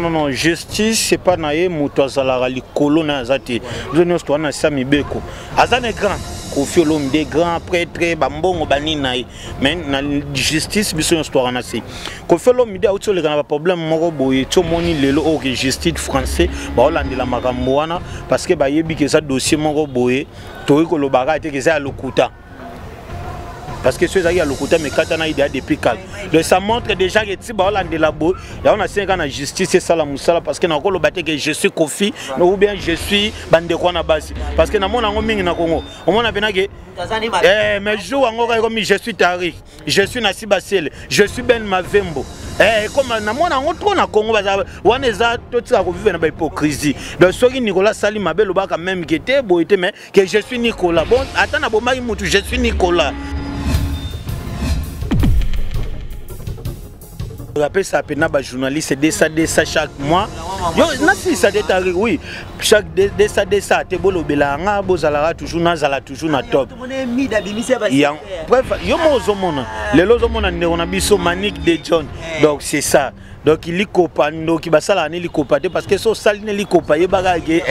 Non, justice, c'est pas naïe, moutouazala, les colons, azati. Nous sommes tous en Sami Beko. Azan est grand. Kofi Olomide, grand prêtre, bambongo, baninaï. Mais la justice, nous sommes tous en Asi. Kofi Olomide, a aussi le problème, moroboy, tout le monde est là, justice français, Hollande la Maramouana, parce que Bayebi, que ça dossier moroboy, Toriko Lobara, était que ça à l'Okuta. Parce que ceux qui ont le mais quand on a idée depuis calme. Donc ça montre déjà que si on a de la boue, on a 5 ans de justice, c'est ça la moussala. Parce que nous avons le que je suis Kofi, ou bien je suis Bandekwana Basi. Parce que nous avons un Congo. On a que mais je suis Tariq, je suis Nassiba Sele, je suis Ben Mavembo. Comme on trop na Congo, on est à tout ça vivre dans l'hypocrisie. Donc ce Nicolas Salim Mabel ou quand même qui était beau, mais que je suis Nicolas. Bon, attends, je suis Nicolas. Je rappelle ça à journaliste, c'est ça chaque mois. Ça oui. Chaque ça, tu bolo belanga, bozala toujours na top. Bref, les on a biso manique de John. Donc c'est ça. Donc il est copano qui va ça il copate parce que so saline il copaye bagage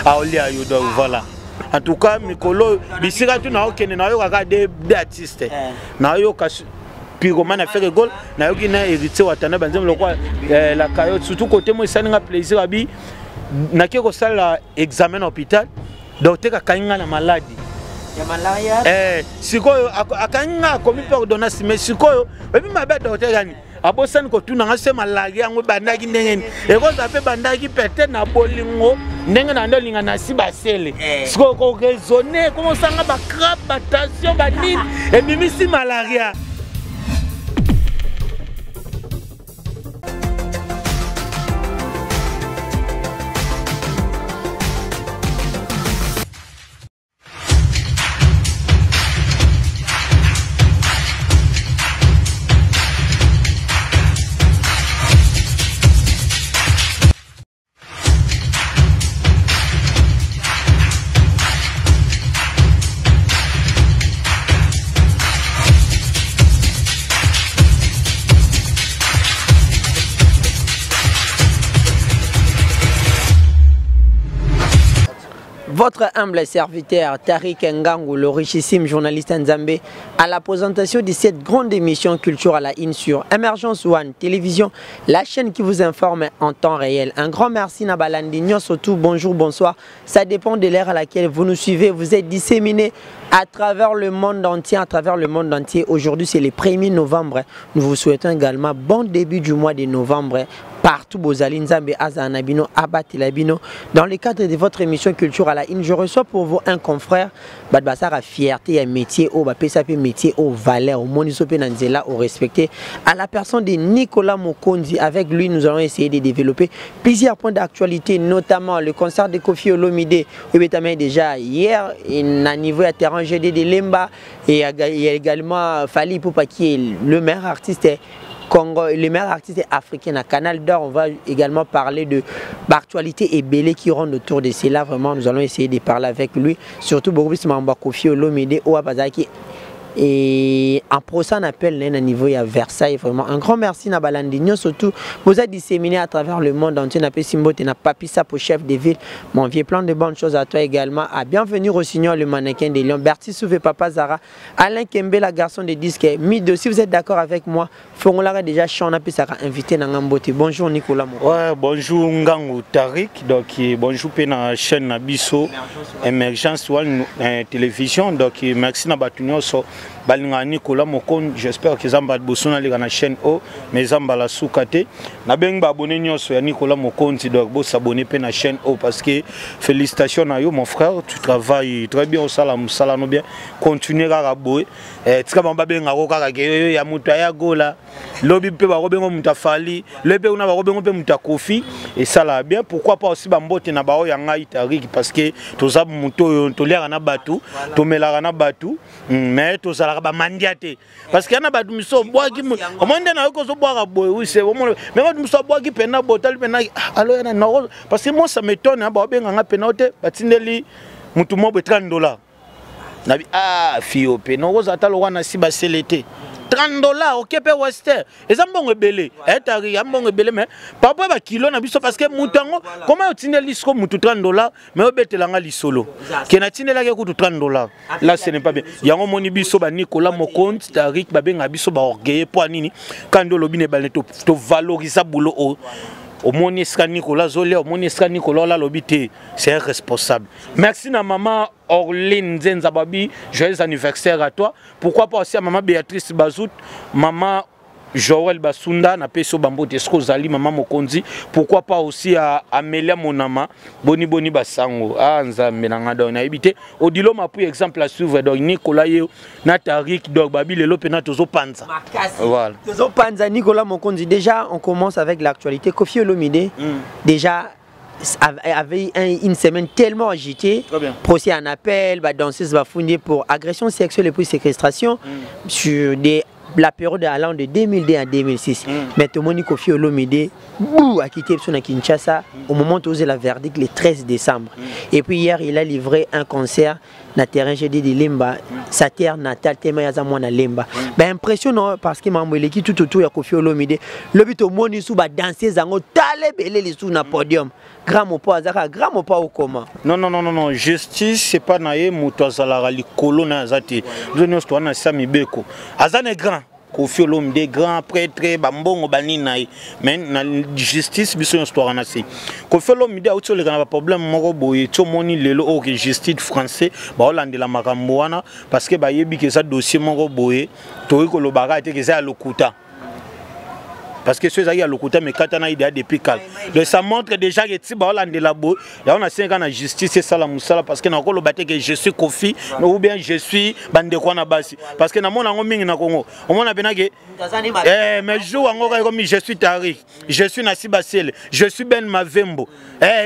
aolia yo donc voilà. En tout cas, Mikolo, bisira tu na okene na yo kaka des artistes. Na yo Pyromane a fait le goal, na yoki na hérité watana banzem lokwa la caillot surtout côté moi ça n'a plaisir abi na kiko sala examen hôpital docteur akainga na maladie ya malaria sikoyo akainga komi pardonnance mais sikoyo ebi mabe docteur gani abosani ko tuna ngase malaria yango bandaki ndenge e ko zape bandaki peut-être na bolingo ndenge na ndo linga na sibasele sikoyo ko raisonner comment sanga ba crap ba tension ba nini e bimisi malaria. Votre humble serviteur Tariq Ngangou, le richissime journaliste Nzambé, à la présentation de cette grande émission Culture à la In sur Emergence One Télévision, la chaîne qui vous informe en temps réel. Un grand merci Nabalandinho, surtout bonjour, bonsoir. Ça dépend de l'ère à laquelle vous nous suivez. Vous êtes disséminés à travers le monde entier, Aujourd'hui, c'est le 1er novembre. Nous vous souhaitons également bon début du mois de novembre. Partout, Bozali, Nzambe, Azanabino, Abatelabino. Dans le cadre de votre émission Culture à la In, je reçois pour vous un confrère, Badbassara fierté, un métier, au Bapésape métier, au valeur, au Monisope Nanzela, au respecté, à la personne de Nicolas Mokondi. Avec lui, nous allons essayer de développer plusieurs points d'actualité, notamment le concert de Kofi Olomide. Déjà hier, il a niveau à terrain GD de Lemba, et il y a également Fali Poupa qui est le meilleur artiste Congo, les meilleurs artistes africains à Canal d'Or. On va également parler de l'actualité et belé qui rendent autour de cela. Vraiment, nous allons essayer de parler avec lui. Surtout, Boris Mamba Kofi Olomide, Ouabazaki. Et en procès, on appelle à niveau à Versailles. Vraiment, un grand merci Nabalandinho. Surtout, vous êtes disséminé à travers le monde entier. N'a pas Simbo, n'a pas Pissa pour chef de ville. Mon vieux, plein de bonnes choses à toi également. À bienvenue au Signor, le mannequin des Lions. Berti Souvé, Papa Zara. Alain Kembe, la garçon de disque. Mido, si vous êtes d'accord avec moi, Fongolara déjà Chana Pissara invité dans Ngambote. Bonjour Nicolas. Ouais, bonjour Ngangou Tariq. Donc, bonjour Pena chaîne Nabiso, Emergence One Télévision. Donc, merci Nabatunio. Balinga Nicolas Mokon, j'espère que Zamba Bosona les na chaîne O, mais Zamba la soukate. Na beng ba abonné nyoso ya Nicolas Mokon, si donc s'abonner pe na chaîne O parce que félicitations à yo mon frère, tu travailles très bien au salam salano bien. Continuer à raboer. Tika bamba benga ko kaka ke ya mutu ya gola. Lobi pe ba robengo mutafali, lebe una ba robengo pe mutakofi et ça là bien. Pourquoi pas aussi bambote na ba o ya ngai Tariq parce que tozab muto to lera na batu, to melara na batu, mais to mandiate parce qu'il y a des gens qui boivent oui c'est vraiment mais quand nous sommes bois qui pena bottle pena alors parce que moi ça m'étonne hein ba benga penote batindeli mutu mo $30 nabi fio pena oza talo wana si ba selete $30 ok pe western eza mbongo ebele etari ya mbongo ebele mais papa ba kilo na biso parce que mutango comment otinde lisiko mutu $30 mais obetelanga lisolo ke na tindela ke kutu $30 là ce n'est pas bien yango moni biso ba Nicolas Mokonzi Tarik ba benga biso ba orgueil po nini quand lobi ne balé to valoriser boulot au moni ska Nicolas Zolé au moni ska Nicolas la lobité c'est un responsable. Merci na maman Orline Nzenzababi, joyeux anniversaire à toi. Pourquoi pas aussi à maman Béatrice Bazout, maman Joël Basunda, na peso bambo Tesco Zali, maman Mokonzi. Pourquoi pas aussi à Amélia Monama, Boni Boni Basango, à Nzambe Nangado, na habité. Odilo m'a pris exemple à suivre, donc Nicolas Yeo, Natarik, donc Babi, le Lopena, Tozo Panza. Voilà. Tozo Panza, Nicolas Mokonzi. Déjà, on commence avec l'actualité. Kofi Olomide, déjà, avait une semaine tellement agitée, procès en appel, danseuse va fonder pour agression sexuelle et puis séquestration sur la période allant de 2002 à 2006. Mais tout le monde Kofi Olomide a quitté son Kinshasa au moment où il a verdict le 13 décembre. Et puis hier, il a livré un concert dans le terrain de Lemba, sa terre natale, Tema Yazamwana Lemba. Ben impressionnant parce que maman qui tout autour de Kofi Olomide, le but au monde sous ba danser zango tale belé les sous na podium. Grand mot pas azaka, grand mot pas au comment. Non, justice c'est pas naé mutazala li kolona zati. Nous sommes na sami beko. Azane grand Kofi Olomide grand prêtre bambongo baninaï mais na justice biso histoire na si Kofi Olomide auto le grand problème moko boye to moni lelo o justice français ba olandela makambo wana parce que ba yebi ke ça dossier moko boye to ko lo baga te ke ça lokuta parce que ceux qui ont le côté mais katana idée depuis calme. Donc ça montre déjà que si ba Hollande la bo, là on a 5 ans de justice c'est ça la musala parce que na ko lo baté que je suis Kofi ou bien je suis bande kwa na basi parce que na mona ngo mingi na Congo. On mona bena que mais jo ngo comme je suis Tarik, je suis Nasiba Sele, je suis Ben Mavembo.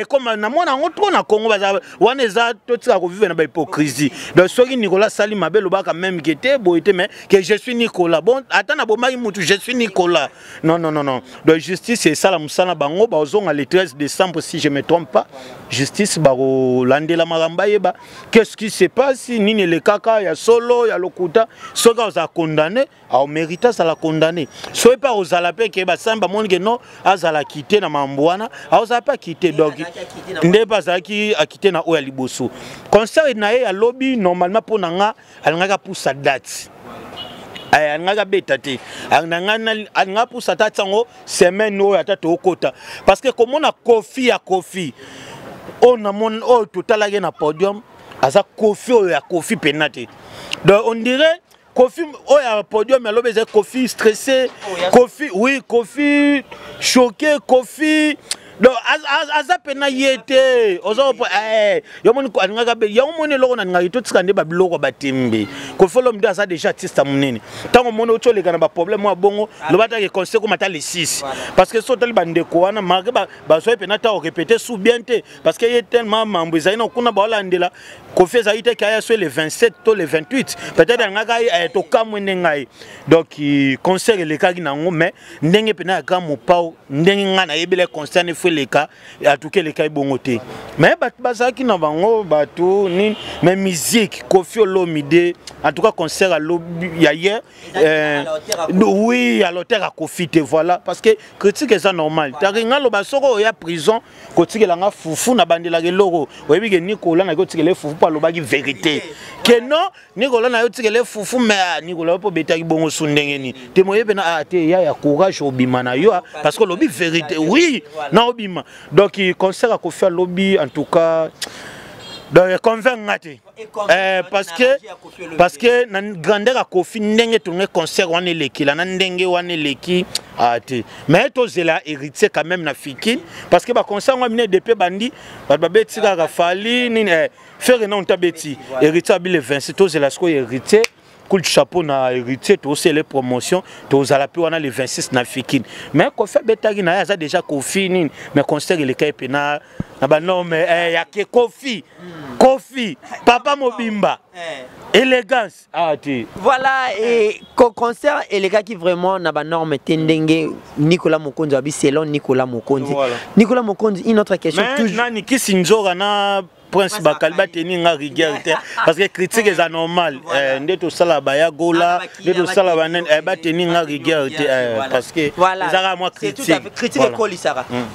Comme na mona ngo trop na Congo baza wana za to tsaka ko vivre na ba hypocrisie. Donc soki Nicolas Sali Mabel ba quand même qui était boité mais que je suis Nicolas. Bon attends na bomaki mutu je suis Nicolas. Non. Donc justice c'est ça la musala bango bazong le 13 décembre si je me trompe pas. Justice baro landela maramba yeba. Qu'est-ce qui se passe nini le kaka ya solo ya lokuta soka oza condamné au mérite ça la condamné. Soyez pas aux alapé que ba samba monde que non azala quitter na mambwana oza pas quitter donc ndé pas ça qui a quitté na oya liboso. Concert na ya lobby normalement pour nanga alanga pour sa date. Anga betati anga pour sa tatsango semaine o ata to kota parce que comme on a Kofi on a mon o total na podium asa Kofi o ya Kofi penate donc on dirait Kofi o ya podium ya lobeze Kofi stressé Kofi choqué Kofi donc aza pena yete ozo yomoni ko ngaka be yomoni loko na ngaki to tsikande ba biloko batembe ko folo mdu aza déjà artiste munene tango mono to le kana ba problème wa bongo lo bata ke conseil ko mata les 6 parce que so tali bande ko wana marque ba so pena ta répéter sous bien te parce que y tellement mambo zaina kuna ba landela ko fait za ite kaya so le 27 to le 28 peut-être ngaka to kamwene ngai donc concert le kagi na ngo mais ndenge pena ka mo pao ndenge ngana yebele concert ne les cas à tout cas les cas bongoté mais bazaki na bango bato ni mais musique Kofi Olomide en tout cas concert à lobby hier oui à l'hôtel à Kofi te voilà parce que critique ça normal taringa lo basoko ya prison critique la nga fufu na bandela ke loro oyebi ke Nicolas na critique le fufu pa lo baki vérité que non Nicolas na critique le fufu mais Nicolas po betaki bongo sundenge ni te moyebe na te ya courage obima na yo parce que lobby vérité oui na donc il concert à Kofi lobby en tout cas donc convaincre parce que na grandeur à Kofi ndenge tourner concert wana leki la ndenge wana leki ate mais to zela héritier quand même na fiki parce que ba concert wana mine depuis bandi ba beti ka fali ni faire non tabeti héritier bi le 27 to zela sko héritier coup de chapeau na héritier to c'est les promotions to zalapi wana le 26 na fikine mais Kofi betagi na ya déjà Kofi ni mais concert le kai pena na ba non mais ya ke Kofi papa mobimba élégance voilà et concert et les gars qui vraiment na ba norme tendenge Nicolas Mokonzi abi selon Nicolas Mokonzi une autre question toujours nani kisinzora na Prince Bakali ba tenir nga rigueur parce que critique est anormal nde to sala ba ya gola nde to sala ba nen ba tenir nga rigueur parce que ezara moi critique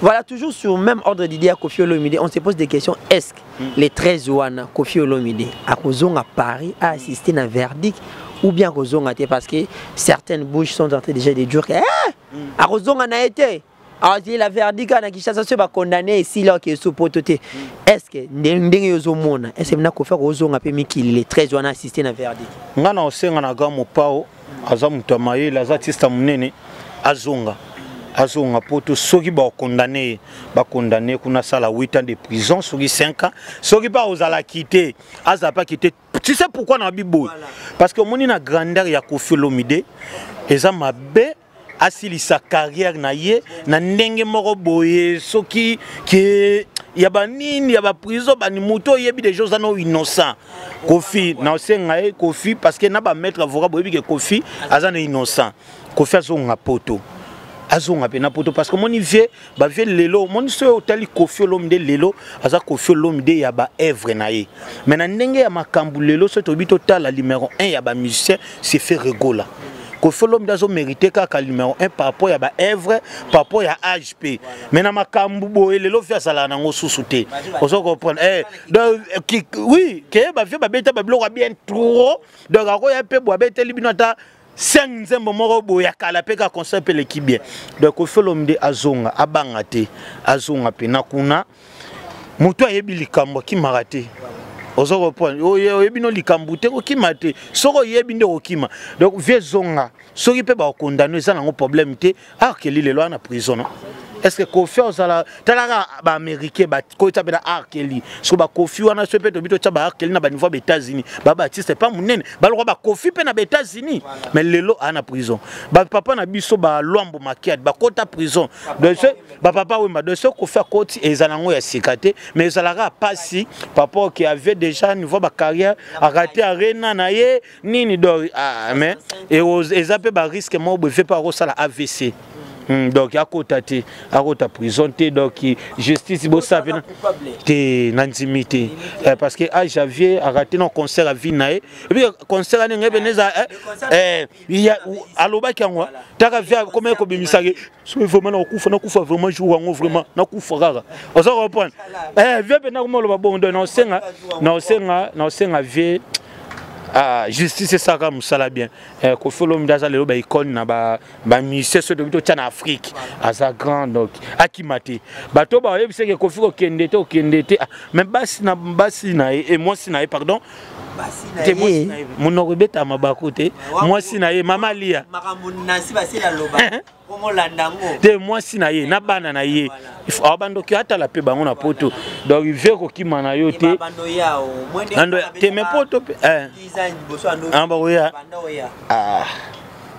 voilà toujours sur même ordre d'idée à Koffi Olomide on se pose des questions est-ce que les 13 wana Koffi Olomide a kozonga à Paris a assisté à un verdict ou bien kozonga parce que certaines bouches sont en train déjà de dire que a kozonga na été alors la verdict na Kinshasa se ba condamné ici là qui est sous pototé est-ce que ndenge yozomona est-ce que na ko faire kozonga pe mikili les 13 wana assisté na verdict ngana osenga na gamo pao aza mutamaye la artiste munene azonga poto soki ba condamné kuna sala 8 ans de prison soki 5 ans soki pas ozala quitter aza pas quitter tu sais pourquoi na bibo parce que moni na grandeur ya Koffi Olomide eza mabe asili sa carrière na ye na ndenge moko boye soki ke ya ba nini ya ba prison ba ni moto yebi des choses no innocent Koffi na osenga e Koffi parce que na ba maître avocat boyebi ke Koffi azana innocent Koffi azonga poto azonga pe na poto parce que moni vie ba vie lelo moni so otali Koffi Olomide lelo aza Koffi Olomide ya ba œuvre na ye mais na ndenge ya makambu lelo so to bito tala numéro 1 ya ba musicien c'est fait rigola Koffi Olomide azo mérité kaka numéro 1 par rapport à ba œuvre par rapport à HP mais na makambu boye lelo fia sala nango susute ozo comprendre donc oui que ba vie ba beta ba biloko bien trop donc ako ya pe bo beta libinata 5 nzembo moko boya kala pe ka concert pe l'équipe bien donc Koffi Olomide azonga abangate azonga pe na kuna moto ayebi likambo ki marate ozo reprendre oyebi no likambo te ko kimate soko yebi nde okima donc vie zonga soki pe ba condamner ça nango problème te arkeli lelo na prison non est-ce que Koffi ozala talaka ba américain ba ko tabela arkeli so ba Koffi wana so pe to bito taba arkeli na ba niveau ba États-Unis ba artiste pas munene ba lo ba Koffi pe na ba États-Unis mais lelo ana prison ba papa na biso ba lwambo makiad ba kota prison donc ba papa oui ma de ce Koffi akoti ezanango ya sikate mais ezalaka pasi papa qui avait déjà niveau ba carrière a raté arena na ye nini do mais et ezape ba risque mo be fait pas ça la AVC. Donc à côté prison donc justice bo savait te nanzimité parce que Javier a raté un concert à Vinae et puis concert à Ngeneza il y a aloba kangwa taka via comment ko bimisa so vraiment na kufa vraiment jour vraiment na kufa rara on se reprend via bena ko lo ba bon na senga vie justice c'est ça comme ça là bien Koffi Olomide aza lelo ba icône na ba ministère so de bito tchana Afrique aza grand donc akimate bato ba yebise ke Koffi ko kendete même basi na et moi si na pardon basi na mon rebeta mabako te moi si na mama lia makambo nasi basi la loba te moi si na ye na bana na ye abando ki ata la pe bango na poto donc il veut ko kimana yo te bando yao ando te me poto amba ya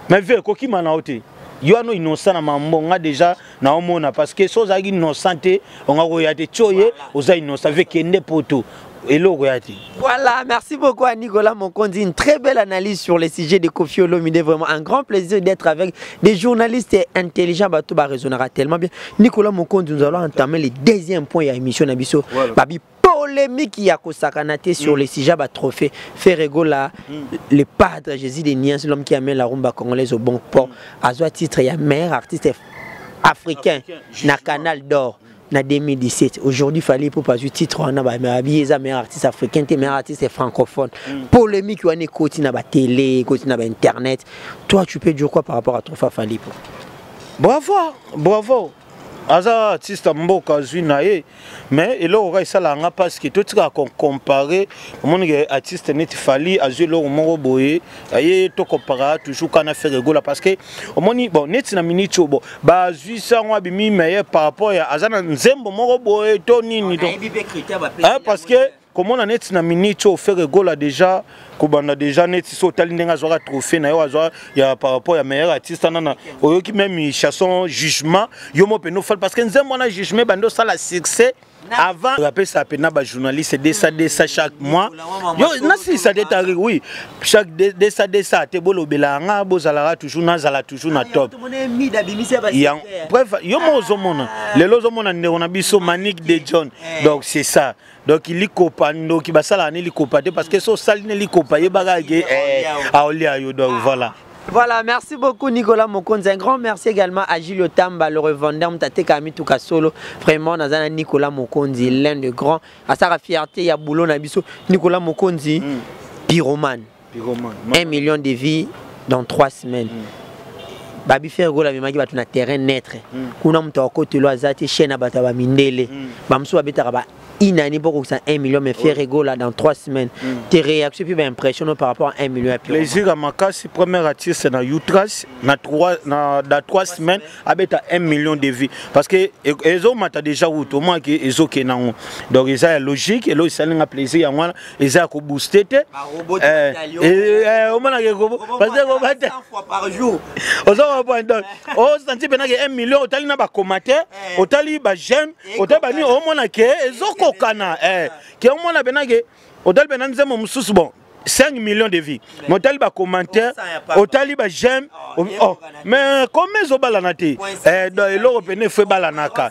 mais veut ko kimana ote yo ano innocent na mambo nga déjà na omona parce que so za innocent on nga ko ya te choye oza innocent veut kende poto. Voilà, merci beaucoup à Nicolas Monkondi, une très belle analyse sur les sujets de Koffi Olomide, vraiment un grand plaisir d'être avec des journalistes intelligents, bah tout va résonner tellement bien. Nicolas Monkondi, nous allons entamer le deuxième point de l'émission Nabiso, babi polémique qui a consacré sur les sujets bah trophée, fait rigoler le padre Jésus de Niens, l'homme qui amène la rumba congolaise au bon port, à ce titre il y a meilleur artiste africain, na Canal d'Or. En 2017, aujourd'hui, il fallait pour pas du titre, on a meilleur artiste africain, meilleur artiste francophone. Polémique, on est côté na télé, côté na internet. Toi, tu peux dire quoi par rapport à Trofa Falipo? Bravo. Aza artiste mboka zuinaye mais elo ora isala nga parce que tout ça comparer mon artiste net fali azelo moko boye aye to comparer toujours kana faire rigola parce que omoni bon net na minute bon ba zuisa ngwa bimi meilleur par rapport à azana nzembo moko boye to nini to parce que comme on a net na minute au faire rigola déjà kobanda déjà net so tali ndenga zwa trophée na yo azwa ya par rapport ya meilleur artiste nana oyoki même chanson jugement yo mo peno fall parce que nzembo na jugement bando sala succès avant rappel ça pena ba journaliste de ça chaque mois yo na si ça détari oui chaque de ça te bolobela nga bozala toujours na top bref yo mo zomona lelo zomona ndeko na biso Manique de John donc c'est ça donc il likopa ndoki basala ni likopa te parce que so saline likopa yebaka ke aolia yo donc voilà. Voilà, merci beaucoup Nicolas Mokonzi. Un grand merci également à Gilles Tamba, le revendeur Mtate Kami Tukasolo. Vraiment, Nazana Nicolas Mokonzi, l'un des grands. À sa fierté, il y a Boulon Nabiso. Nicolas Mokonzi, pyromane. 1 million de vies dans 3 semaines. Babi Fergo la mimaki batuna terrain naître. Kuna mtoko telo azati chaîne bataba mindele. Bamso abetaka ba inani pour que ça 1 million mais Fergo là dans 3 semaines. Tes réactions puis impressionné par rapport à 1 million à plaisir à Makasi premier artiste na Utras na 3 semaines abeta 1 million de vies parce que ezo mata déjà au moins que ezo kenango. Donc ça logique et là ça n'a plaisir ya moi eza ko booster te. Au moins parce que 100 fois par jour. Donc, oh, senti que 1 million, au tali na ba commentaire, au tali ba j'aime, au tali ba ni au mona ke, ezoko kana, ke au mona benage, au tali benanze mo mususu bon. 5 millions de vies. Mon taliba commentaire, au taliba j'aime. Mais comment ils ont balanati? L'Européen fait balanaka.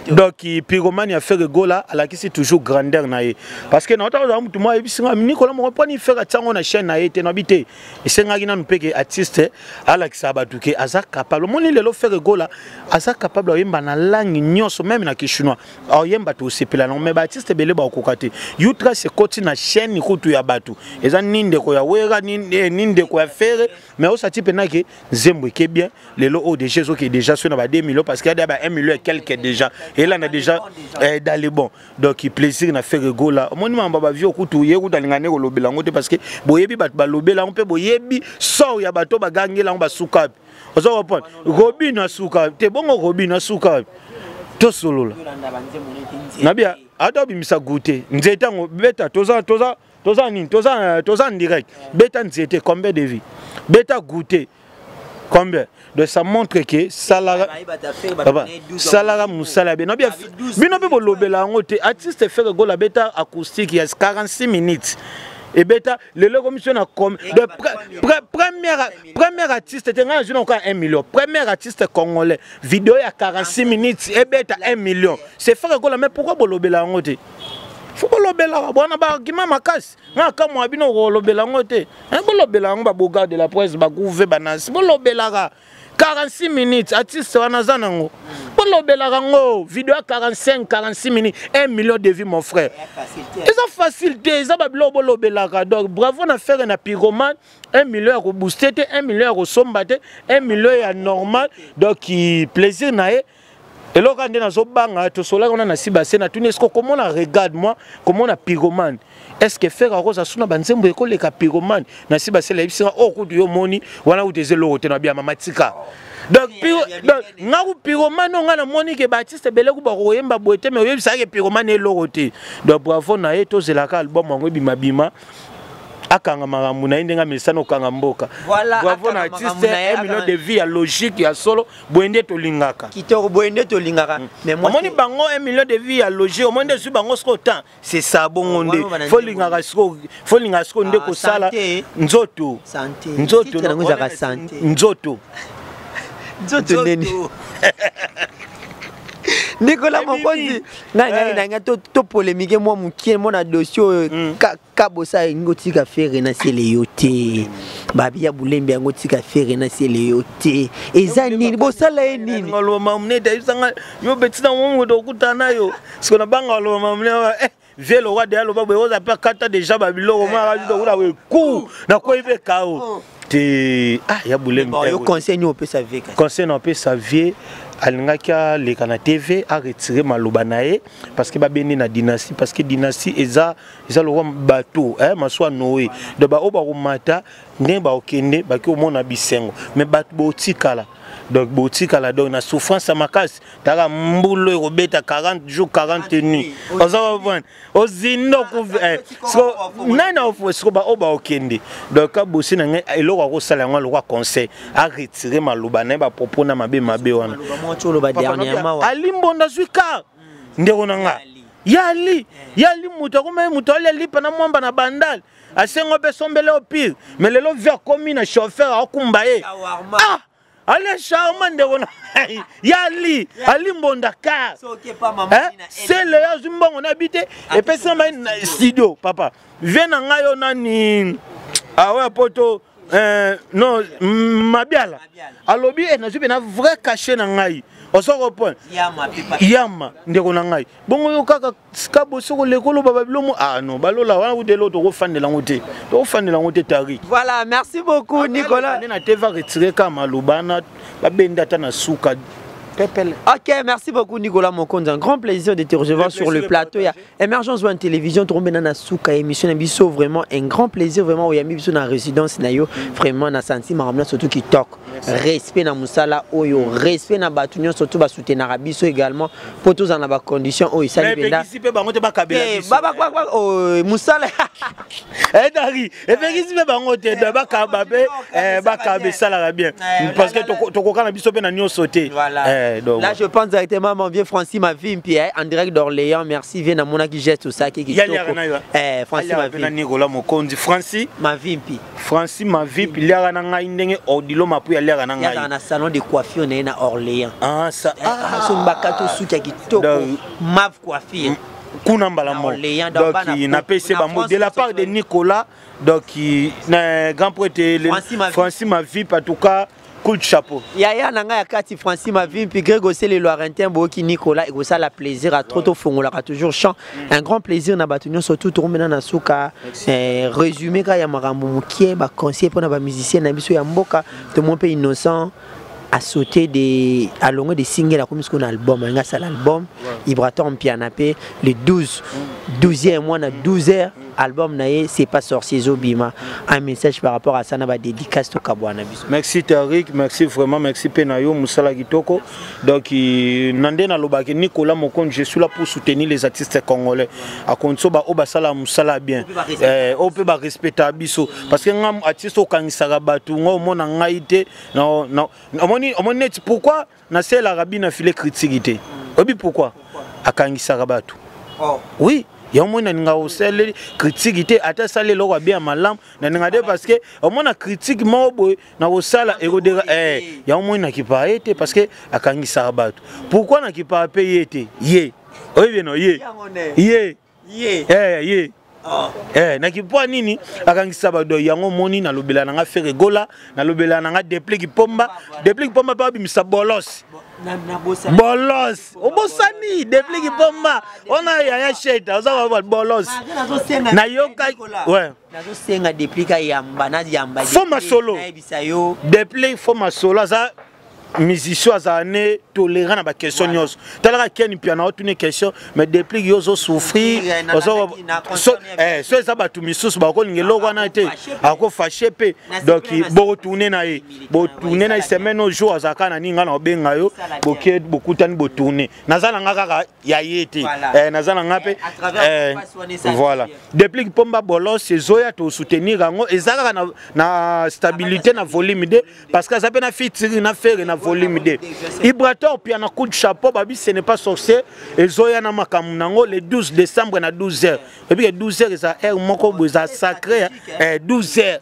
Donc, Pyromane a fait rigola, à la qui c'est toujours grandeur naïe. Parce que notre tout moi, Nicolas me reprend, il fait attention à chaîne naïe, t'es habité. Et c'est un gars qui est artiste, Alex Abadouke, Azak capable. Mon île, il fait rigola, Azak capable de yemba na langue nyonso même na chinois. Alors yemba tout c'est pela non, mais artiste belé ba okokate. Yutra c'est côté na chaîne ni kutu ya batu. Eza ninde ko ya wera ninde ko ya faire mais au sati pena ke Zembo qui est bien les lots ODG qui est déjà sur na 2 millions parce qu'il y a 1 million et quelques déjà et là on a déjà dans les bons donc il plaisir na faire rigola monima baba vie okutu ye kuta lingane ko lobela ngote parce que boyebi bat ba lobela on peut boyebi so ya bato ba gangela on ba suka ozo comprendre Robin na suka te bongo Robin na suka to solo la nabia ado bimisa goûter nzeta ngo beta toza direct. Beta nzete combien de vies? Beta goûter combien? Donc ça montre que Salara Moussala bien bien pe lobela ngote artiste fait go la beta acoustique il y a 46 minutes. Et beta le commission a comme premier artiste était encore 1 million. Premier artiste congolais vidéo il y a 46 minutes et beta 1 million. C'est fait go la mais pourquoi lobela ngote? Faut que l'obéla, bon, bah, qui m'a macasse. N'a qu'à moi, bino, l'obéla, ngote. Un bon l'obéla, on va boga de la presse, bah, gouver, banas. Bon l'obéla, 46 minutes, artiste, on a zanango. Bon l'obéla, vidéo 45-46 minutes, 1 million de vies, mon frère. C'est facilité, c'est pas l'obéla. Donc, bravo, on a fait un pyromane, 1 million à booster, 1 million à sombate, 1 million à normal. Donc, plaisir, nae. Et là, quand on a zobanga, tout cela on a na sibase na tuni. Est-ce que comment on regarde moi, comment on a pyromane? Est-ce que faire à cause à suna banzembo école les pyromane na sibase la ibisa au coup du moni, wana ou des élo te na bien mamatika. Donc ngaru pyromane on a na moni que Baptiste belé ku ba royemba boete mais oui ça que pyromane est loroté. Donc bravo na eto zelaka album ngo bima bima. Akanga maramuna indenga mesano kanga mboka. Voilà. Bravo na artiste 1 million de vie à logique ya solo boende to lingaka. Kitoko boende to lingaka. Mais moi moni bango 1 million de vie à loger au moins de su bango sko temps. C'est ça bongonde. Faut lingaka sko ndeko sala nzoto. Santé. Nzoto na ngozaka santé. Nzoto. Nzoto neni. Nicolas Mokonzi nga to polémique moi mukie mon dossier kabosa ngotika faire na sele yote babi ya bulembe ngotika faire na sele yote ezani bosala nini ngolo mamne da isanga yo betina mo do kutana yo sikona banga lo mamne velo wa de alo babo oza pa kata déjà babilo ma rajo do la we ku na ko ibe kao te ya bulembe yo conseil ni opesa vie conseil na opesa vie alingaka le kana TV a retiré malobanae parce que ba beni na dynastie parce que dynastie eza le roi bateau maswa Noé de ba oba mata ne ba okende ba ki omona bisengo mais bat botikala donc boutique à la donc na souffrance à makasi taka mbulo robeta 40 jours 40 nuits ozo bon ozindo ku so nana of so ba oba okende donc ka bosi na ngai eloko ko sala ngwa lokwa conseil a retirer maluba na ba propos na mabe wana dernièrement alimbonda zwika ndeko nanga yali muto kuma muto ali pana mwamba na bandal asengo be sombele au pire mais lelo via komi na chauffeur akumbaye ah allez charmant ndeko na yali alimbonda car c'est le yazumbongo na habité et pesa ma studio papa viens na ngayo nani ah ouais poto non mabiala alobi na zupe na vrai caché na ngai osoko point yama ndeko na ngai bongo yo kaka skabo soko lekolo baba bilomo ah non balola wana udelo to ko fandela ngote tari. Voilà, merci beaucoup Nicolas. Na teva retirer kama lubana babenda ta na suka. Ok, merci beaucoup Nicolas Mokonzi. Un grand plaisir de te recevoir sur le plateau. Il y a Émergence One Télévision, Trombena Souka, émission Nabiso, vraiment un grand plaisir, vraiment, où il y a mis dans la résidence, vraiment, on a senti Maramna surtout qui toque. Respect na Moussala, Oyo, respect na Batunion, surtout bas soutenir Abiso également, pour tous en avoir conditions, Oyo, ça y est. Baba quoi, oh, Moussala. Eh, Dari, et puis ici, bangote, Bakababe, Bakabe, ça l'a bien. Parce que Tokokan Abiso, ben, a sauté. Voilà. Là, je pense directement à mon vieux Francis Mavimpi, en direct d'Orléans. Merci, viens à mon qui geste tout ça. Francis Mavimpi. Francis Mavimpi, il y a un indenge Odilo Mapu, il y a un salon de coiffure à Orléans. Ah, ça. Son bakato soutien qui toque. Mav coiffure. Donc, il n'a pas essayé de la part de Nicolas. Donc, il a un grand prêtre, Francis Mavimpi, en tout cas. Coup de chapeau. Yaya nanga ya kati Francis Mavimpi Greg aussi les Loirentin Boki Nicolas et ça la plaisir à trop fongola toujours chant un grand plaisir na batunyo surtout tout mena na suka résumé ka ya marambo mukie ba conseiller pour na ba musicien na biso ya mboka de mon pays innocent à sauter des à longueur des singles comme ce qu'on a album un seul album Ibraton Pianapé le 12e mois na 12h album naé c'est pas sorcier Zobima un message par rapport à ça na ba dédicace to kabwana biso. Merci Tariq, merci vraiment, merci Penayo Moussala Kitoko. Donc nandé na lobaki Nicolas Mokonzi, je suis là pour soutenir les artistes congolais. A konso ba obasala Moussala bien. On peut ba respecter biso parce que ngam artiste o kangisaka batu ngo mona ngaite non omoni pourquoi na c'est l'Arabie na filé critique. Obi pourquoi akangisaka batu. Oh oui. Il y a un monde qui a aussi critique, ata sale loko bien malam, na ngade parce que au moins critique mobo na osala erodera il y a un monde qui pas été parce que akangi sarabatu. Pourquoi na qui pas payé été? Yé. Oui bien non yé. Yé. Na ki po nini akangisa ba do yango moni na lobela na faire gola na lobela na déplique pomba pa bimisa bolos bolos obosani déplique pomba ona ya cheta oza bolos na yoka ouais nazo senga déplique yamba na yamba forma solo déplique forma solo za musicien azane tolérant na ba question nyos talaka ken piano tune question mais depuis yozo souffrir so ça ba tu misusu ba ko ngelo wana te ako fâché pe donc bo tourner na semaine au jour azaka na ninga na benga yo boke bokutani bo tourner nazala ngaka ya yete nazala ngape voilà depuis pomba bolos ezoya to soutenir ngo ezaka na stabilité na volume de parce que ça peut na fitiri na faire na volume 2. Ibraton puis un coup de chapeau babi ce n'est pas sorcier et Zoya na makamunango le 12 décembre na 12h et puis 12h ça est moko boza sacré 12h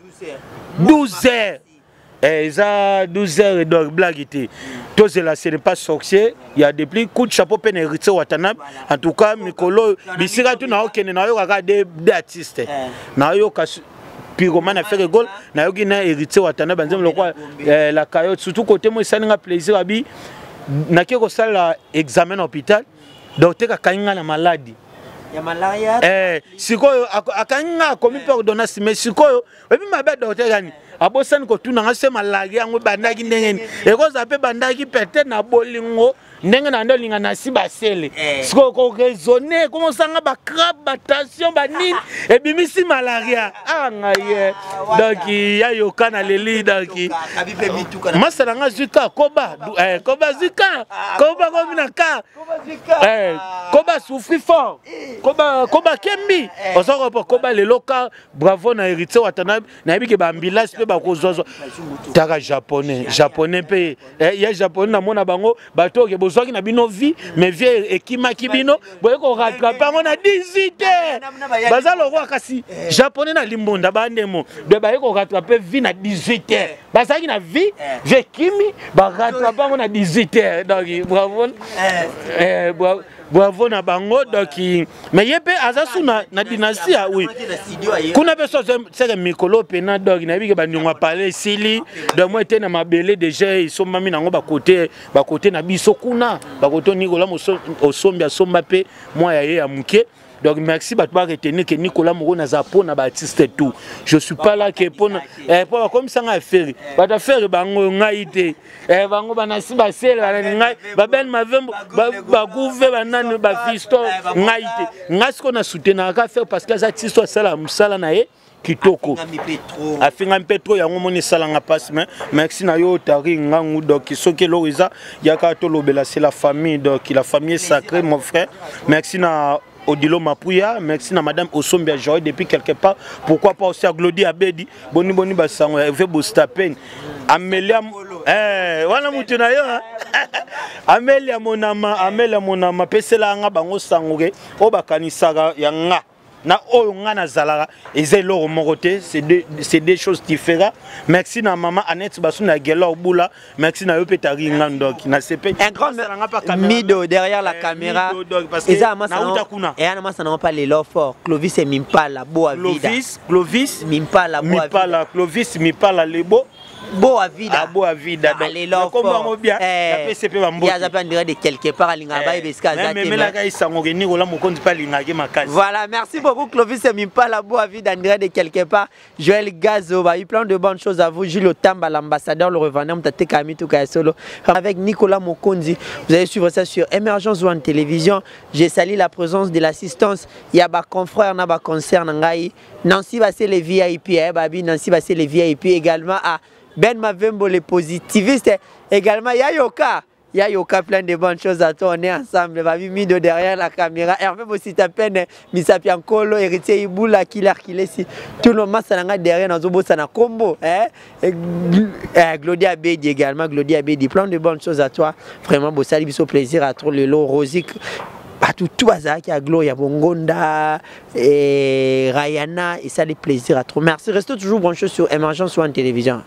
ça 12h donc blague tout cela ce n'est pas sorcier il y a des plis coup de chapeau peine hérité Watanabe en tout cas Mikolo bisira tu na okene na yo kaka des artistes na yo Pyromane a fait rigole, na yogi na hérité Watanabe banzem lokwa la caillotte surtout côté moi ça n'a plaisir abi na kiko sala examen hôpital docteur akainga na maladie ya malaria sikoyo akainga komi pardonnance mais sikoyo ebi mabe docteur gani abosani kotuna nga se malagi yango bandaki ndenge ekoza pe bandaki pete na bolingo ndenge na ndo linga na si basele siko ko raisonner comment sanga ba crabe ba tension ba nini et bimisi malaria ngaye donc ya yoka na leli donc masala nga zika koba koba zika koba komina ka koba souffri fort koba kembi osoko po koba leloka bravo na héritier watana na yebike ba ambulance pe ba kozozo taka japonais pe ya japonais na mona bango bato ke bozwaki na bino vie mais vie ekima kibino boye ko rattraper on a 18h bazalo roi kasi japonais na limbonda bandemo de ba ko rattraper vie na 18h bazaki na vie vie kimi ba rattraper on a 18h donc bravo na bango donc mais yebe azasu na dynastie oui kuna beso c'est mikolo pena donc na bike ba nyonga parler sili donc moi était na mabele déjà ils sont mami nango ba côté na biso kuna ba côté Nicolas osombi asomba pe moi ya muke. Donc merci bah toi retenir que Nicolas Moro na zapo na ba artiste tout. Je suis pas là que pour comme ça nga faire. Ba ta faire bango ngaite. Bango banasi ba sel ba ngai ba ben mavembo ba gouve ba nanu ba fisto ngaite. Ngasko na soutenir ka faire parce que les artistes sala musala na ye kitoko. Afinga mpetro ya ngomoni sala nga passe mais merci na yo tari ngangu donc soki loriza yaka to lobela c'est la famille donc la famille est sacrée mon frère. Merci na Odilo Mapouya, merci à Madame Osombia Joy depuis quelque part. Pourquoi pas aussi à Glody Abedi, Boni Bassango, Eve Bostapen, Amélia, voilà Moutuna yo, Amélia Monama, Pesela Anga Bango Sangoge, Obakani Saga Yanga. Na oyonga na zalara ezelo moroté c'est des choses différentes. Merci na maman Annette Bassou na gela obula, merci na yo petari ngandok na CP un grand Mido derrière la caméra et ça et ana masana pas les lots fort Clovis et Mimpala boa vida Clovis Mimpala Clovis Mimpala lebo boa vida allez là comment bien la PCP va mbo ya zapan de quelque part alinga ba beska za mais la ga isangoke ni kola mokonzi pa lingaki makasi. Voilà, merci beaucoup Clovis et Mimpala boa vida de quelque part. Joël Gazo va eu plein de bonnes choses à vous. Julio Tamba l'ambassadeur le revendeur Mtate Kamitu Solo avec Nicolas Mokonzi. Vous allez suivre ça sur Émergence One Télévision. J'ai sali la présence de l'assistance. Il y a ba confrère na ba concert ngai. Nancy va c'est les VIP babi Nancy va c'est les VIP également à Ben Mavembo les positivistes également Yayoka plein de bonnes choses à toi on est ensemble Babi Mido derrière la caméra Hervé aussi ta peine Misapiankolo héritier Iboula Killer Kilesi tout le monde ça derrière dans Zobo ça na combo Glody Abedi également Glody Abedi plein de bonnes choses à toi vraiment bossali biso plaisir à trop le lot Rosic tout hasard qui a Gloria Bongonda et Rayana et ça les plaisirs à trop merci restez toujours branchés sur Émergence One Télévision.